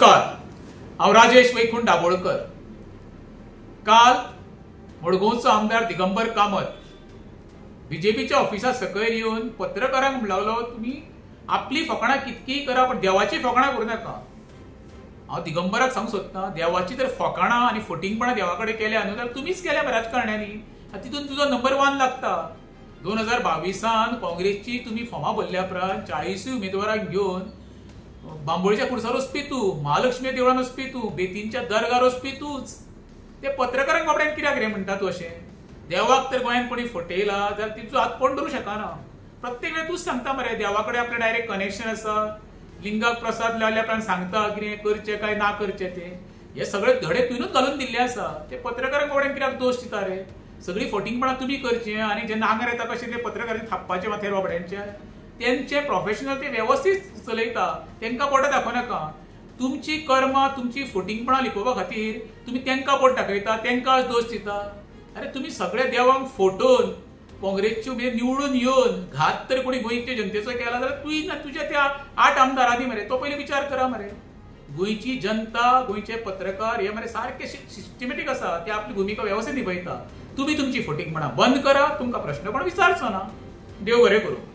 नमस्कार, हांव राजेश वैकुंठ दाबोळकर। काल मडगांवचो आमदार दिगंबर कामत बीजेपीच्या ऑफिसा सकयल येवन पत्रकारांक म्हणून लागलो, तुम्ही आपली फकाणां कितकीय करा पण देवाची फकाणां करूं नाका। हांव दिगंबराक सांगूंक सोदतां, देवाची तर फकाणां आनी फटिंगपणां देवा कडेन केल्या न्हू जाल्यार तुमीच केल्या राजकारण्यांनी। तितून तुजो नंबर 1 लागता। 2022 काँग्रेसची तुम्ही फॉर्मां भरल्या उपरांत 40 उमेदवारांक घेवन बांबोळीच्या खुर्सार वचपी तूं, महालक्ष्मी देवळान वचपी तूं, बेतींच्या दरगार वचपी तूंच। ते पत्रकारांक बाबड्यान कित्याक रे म्हणटा तूं अशें? देवाक तर गोंयांत कोणी फटयला जाल्यार तिचो हात कोण धरूं शकना। प्रत्येक वेळ तूंच सांगता मरे, देवा कडेन आपलें डायरेक्ट कनेक्शन आसा, लिंगाक प्रसाद लायल्या उपरांत सांगता कितें करचें काय ना करचें तें। हे सगळे धडे तुवेंनूच घालून दिल्ले आसा। ते पत्रकारांक बाबड्यान कित्याक दोश दिता रे? सगळी फटिंगपणां तुमी करचें आनी जेन्ना आंगार येता कशें ते पत्रकारांनी थापपाचें माथेर बाबड्यांच्या। तेंचे प्रोफेशनल ते वेवस्थीत चलयता, तांकां बोटां दाखोवनाका। तुमची कर्मां, तुमची फटिंगपणां लिपोवपा खातीर तुमी तांकां बोट दाखयता, तांकां दोश दिता। अरे तुम्ही सगळे देवांक फटोवन काँग्रेसची निवडून येवन घात तर कोणी गोंयच्या जनतेचो केला जाल्यार तुझ्या त्या 8 आमदारांनी मरे तो पयलीं विचार करा मरे। गोंयची जनता, गोंयचे पत्रकार हे मरे सारखे सिस्टमॅटीक आसा, ते आपली भुमिका वेवस्थीत निभयता। तुम्ही तुमची फटिंगपणां बंद करा, तुमकां प्रश्न कोण विचारचो ना। देव बरें करूं।